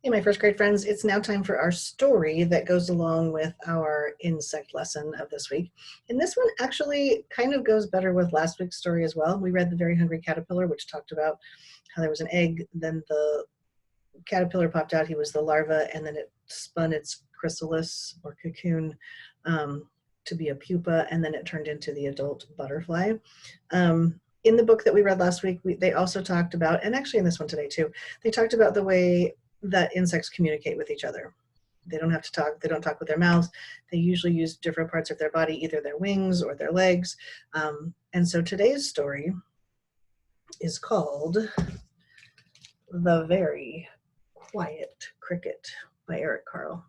Hey, my first grade friends, it's now time for our story that goes along with our insect lesson of this week. And this one actually kind of goes better with last week's story as well. We read The Very Hungry Caterpillar, which talked about how there was an egg, then the caterpillar popped out, he was the larva, and then it spun its chrysalis or cocoon to be a pupa, and then it turned into the adult butterfly. In the book that we read last week, they also talked about, and actually in this one today too, they talked about the way that insects communicate with each other. They don't have to talk, they don't talk with their mouths. They usually use different parts of their body, either their wings or their legs. And so today's story is called The Very Quiet Cricket by Eric Carle.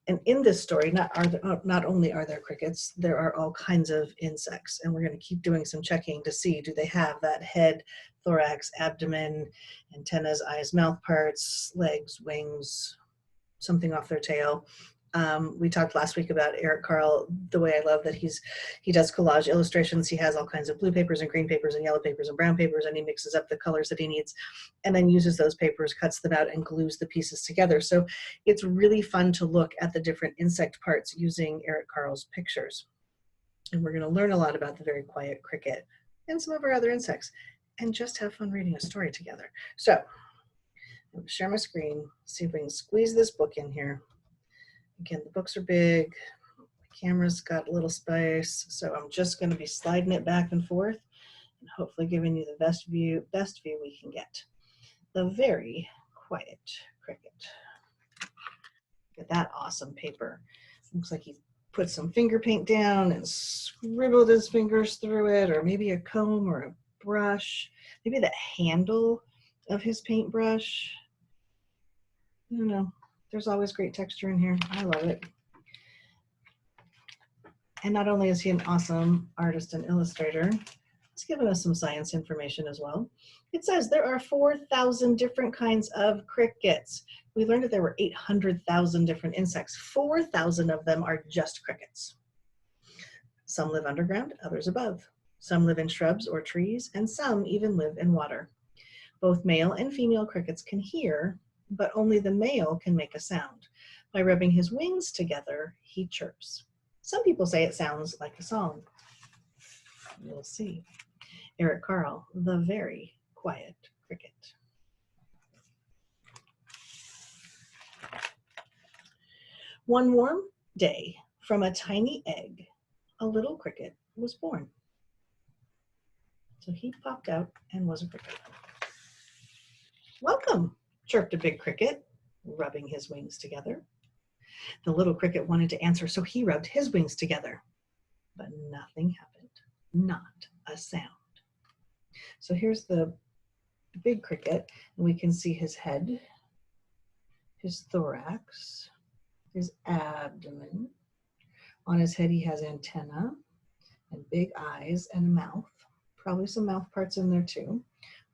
And in this story, not only are there crickets, there are all kinds of insects. And we're going to keep doing some checking to see, do they have that head, thorax, abdomen, antennas, eyes, mouth parts, legs, wings, something off their tail. We talked last week about Eric Carle, the way I love that he does collage illustrations. He has all kinds of blue papers and green papers and yellow papers and brown papers, and he mixes up the colors that he needs and then uses those papers, cuts them out, and glues the pieces together. So it's really fun to look at the different insect parts using Eric Carle's pictures. And we're going to learn a lot about the very quiet cricket and some of our other insects and just have fun reading a story together. So I'm going to share my screen, see if we can squeeze this book in here. Again, the books are big, the camera's got a little space, so I'm just going to be sliding it back and forth and hopefully giving you the best view we can get. The Very Quiet Cricket. Look at that awesome paper. Looks like he put some finger paint down and scribbled his fingers through it, or maybe a comb or a brush, maybe the handle of his paintbrush. I don't know. There's always great texture in here. I love it. And not only is he an awesome artist and illustrator, he's given us some science information as well. It says there are 4,000 different kinds of crickets. We learned that there were 800,000 different insects. 4,000 of them are just crickets. Some live underground, others above. Some live in shrubs or trees, and some even live in water. Both male and female crickets can hear, but only the male can make a sound. By rubbing his wings together, he chirps. Some people say it sounds like a song. We'll see. Eric Carle, The Very Quiet Cricket. One warm day, from a tiny egg, a little cricket was born. So he popped out and was a cricket. Welcome, chirped a big cricket, rubbing his wings together. The little cricket wanted to answer, so he rubbed his wings together. But nothing happened, not a sound. So here's the big cricket, and we can see his head, his thorax, his abdomen. On his head he has antenna and big eyes and a mouth, probably some mouth parts in there too.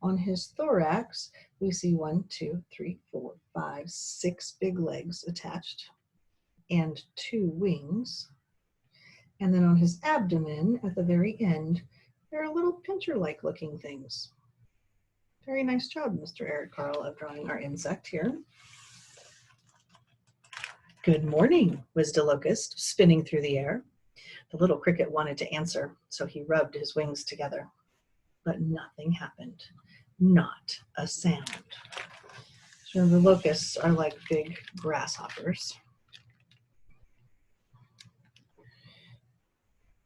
On his thorax, we see 1, 2, 3, 4, 5, 6 big legs attached and 2 wings. And then on his abdomen, at the very end, there are little pincher-like looking things. Very nice job, Mr. Eric Carle, of drawing our insect here. Good morning, whizzed a locust, spinning through the air. The little cricket wanted to answer, so he rubbed his wings together. But nothing happened. Not a sound. So the locusts are like big grasshoppers.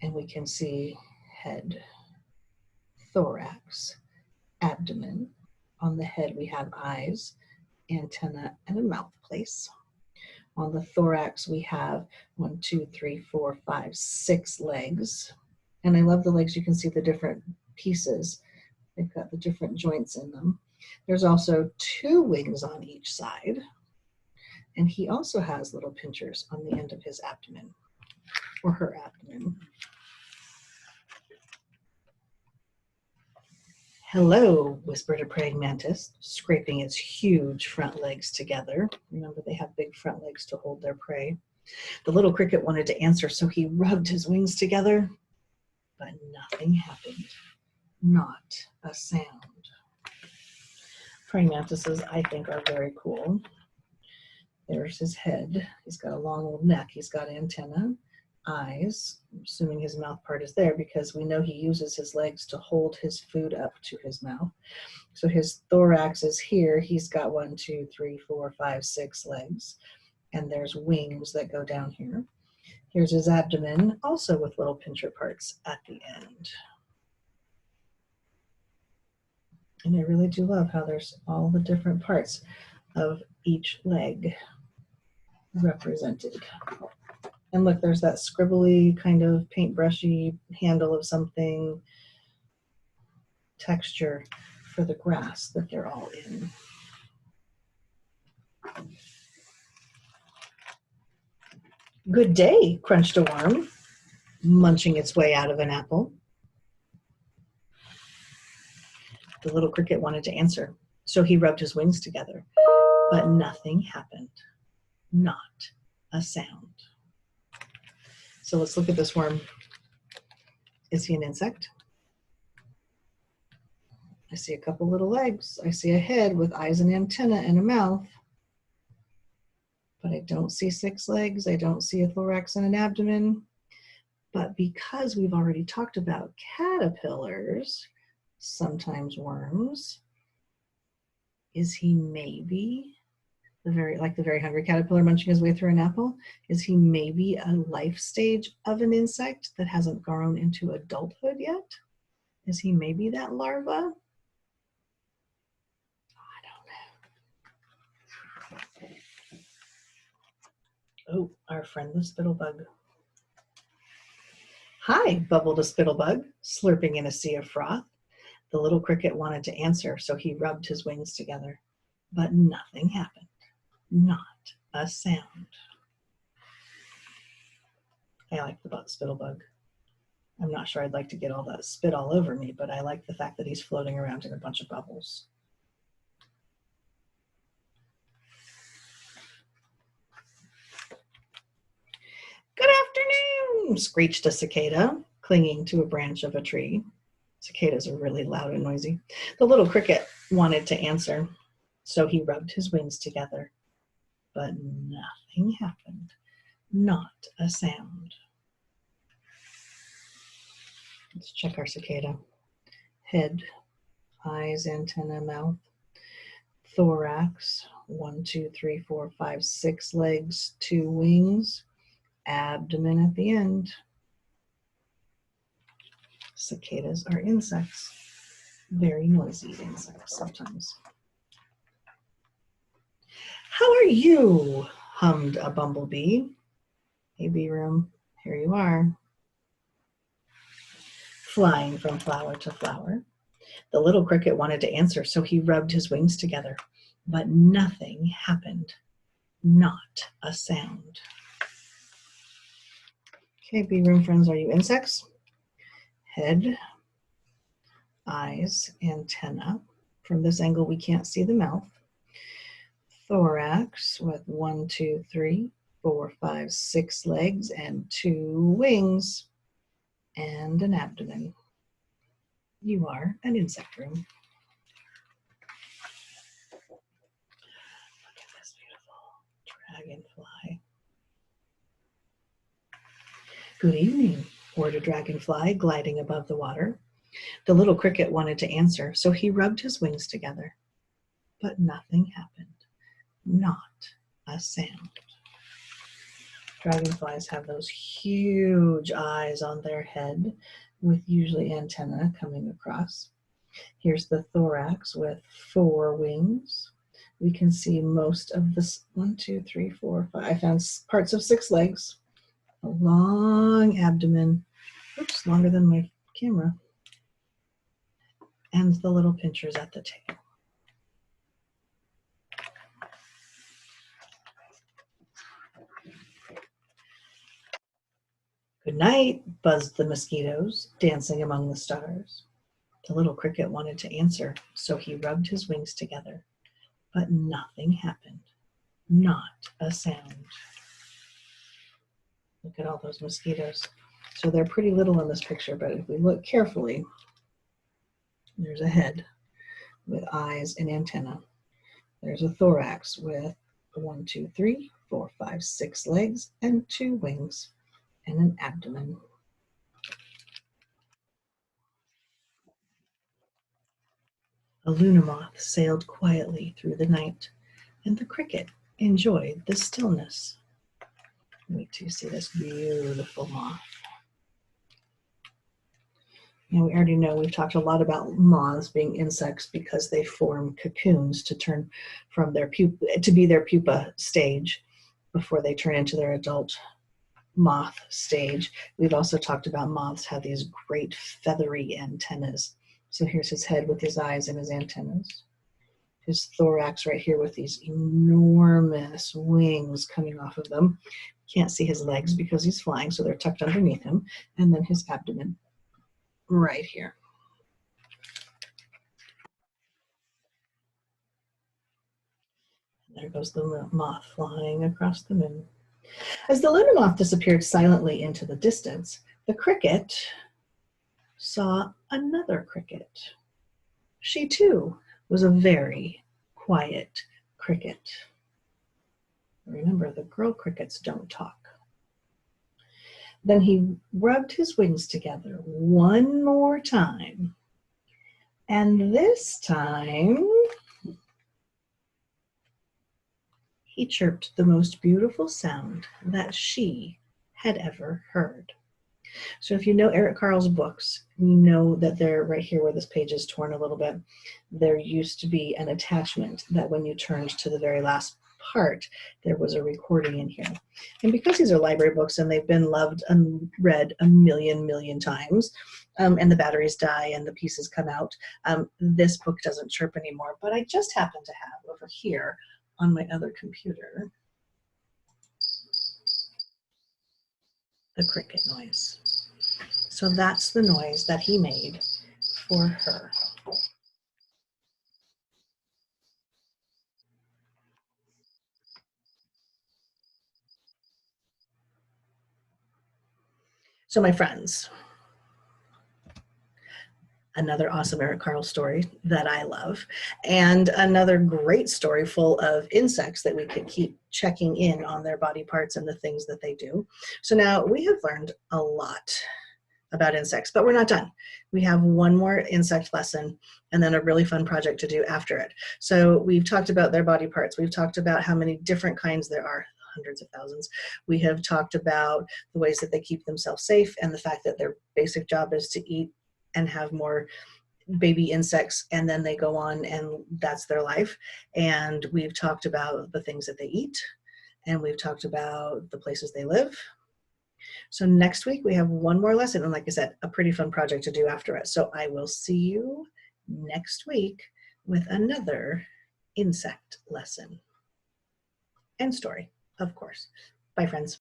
And we can see head, thorax, abdomen. On the head we have eyes, antenna, and a mouth place. On the thorax we have 1, 2, 3, 4, 5, 6 legs. And I love the legs. You can see the different pieces. They've got the different joints in them. There's also 2 wings on each side. And he also has little pinchers on the end of his abdomen, or her abdomen. Hello, whispered a praying mantis, scraping its huge front legs together. Remember, they have big front legs to hold their prey. The little cricket wanted to answer, so he rubbed his wings together, but nothing happened. Not a sound. Praying mantises, I think, are very cool. There's his head. He's got a long old neck. He's got antenna, eyes. I'm assuming his mouth part is there because we know he uses his legs to hold his food up to his mouth. So his thorax is here. He's got 1, 2, 3, 4, 5, 6 legs. And there's wings that go down here. Here's his abdomen, also with little pincher parts at the end. And I really do love how there's all the different parts of each leg represented. And look, there's that scribbly kind of paintbrushy handle of something, texture for the grass that they're all in. Good day, crunched a worm, munching its way out of an apple. The little cricket wanted to answer, so he rubbed his wings together, but nothing happened, not a sound. So let's look at this worm. Is he an insect? I see a couple little legs. I see a head with eyes and antenna and a mouth, but I don't see 6 legs. I don't see a thorax and an abdomen. But because we've already talked about caterpillars, sometimes worms, is he maybe the very hungry caterpillar munching his way through an apple? Is he maybe a life stage of an insect that hasn't grown into adulthood yet? Is he maybe that larva? I don't know. Oh, our friend the spittlebug. Hi, bubbled a spittlebug, slurping in a sea of froth. The little cricket wanted to answer, so he rubbed his wings together. But nothing happened. Not a sound. I like the spittlebug. I'm not sure I'd like to get all that spit all over me, but I like the fact that he's floating around in a bunch of bubbles. Good afternoon, screeched a cicada, clinging to a branch of a tree. Cicadas are really loud and noisy. The little cricket wanted to answer, so he rubbed his wings together. But nothing happened, not a sound. Let's check our cicada. Head, eyes, antenna, mouth, thorax, 1, 2, 3, 4, 5, 6 legs, 2 wings, abdomen at the end. Cicadas are insects, very noisy insects sometimes. How are you? Hummed a bumblebee. Hey, bee room, here you are. Flying from flower to flower. The little cricket wanted to answer, so he rubbed his wings together, but nothing happened, not a sound. Okay, bee room friends, are you insects? Head, eyes, antenna. From this angle, we can't see the mouth. Thorax with 1, 2, 3, 4, 5, 6 legs and 2 wings and an abdomen. You are an insect room. Look at this beautiful dragonfly. Good evening, ordered a dragonfly gliding above the water. The little cricket wanted to answer, so he rubbed his wings together. But nothing happened, not a sound. Dragonflies have those huge eyes on their head with usually antenna coming across. Here's the thorax with 4 wings. We can see most of this 1, 2, 3, 4, 5. I found parts of 6 legs, a long abdomen, oops, longer than my camera, and the little pinchers at the tail. Good night, buzzed the mosquitoes, dancing among the stars. The little cricket wanted to answer, so he rubbed his wings together. But nothing happened, not a sound. Look at all those mosquitoes. So they're pretty little in this picture, but if we look carefully, there's a head. with eyes and antenna. There's a thorax with 1, 2, 3, 4, 5, 6 legs and 2 wings and an abdomen. A Luna moth sailed quietly through the night, and the cricket enjoyed the stillness. Wait till you see this beautiful moth. And we already know we've talked a lot about moths being insects because they form cocoons to turn from their pupa to be their pupa stage before they turn into their adult moth stage. We've also talked about moths have these great feathery antennas. So here's his head with his eyes and his antennas. His thorax right here with these enormous wings coming off of them. Can't see his legs because he's flying, so they're tucked underneath him. And then his abdomen right here. There goes the moth flying across the moon. As the Luna moth disappeared silently into the distance, the cricket saw another cricket. She too was a very quiet cricket. Remember, the girl crickets don't talk. Then he rubbed his wings together one more time. And this time, he chirped the most beautiful sound that she had ever heard. So if you know Eric Carle's books, you know that they're right here where this page is torn a little bit. There used to be an attachment that when you turned to the very last part, there was a recording in here. And because these are library books and they've been loved and read a million times, and the batteries die and the pieces come out, this book doesn't chirp anymore. But I just happen to have over here on my other computer the cricket noise. So that's the noise that he made for her. So my friends, another awesome Eric Carle story that I love, and another great story full of insects that we could keep checking in on their body parts and the things that they do. So now we have learned a lot about insects, but we're not done. We have one more insect lesson and then a really fun project to do after it. So we've talked about their body parts. We've talked about how many different kinds there are, hundreds of thousands. We have talked about the ways that they keep themselves safe and the fact that their basic job is to eat and have more baby insects, and then they go on and that's their life. And we've talked about the things that they eat, and we've talked about the places they live. So next week we have one more lesson, and like I said, a pretty fun project to do after it. So I will see you next week with another insect lesson and story, of course. Bye, friends.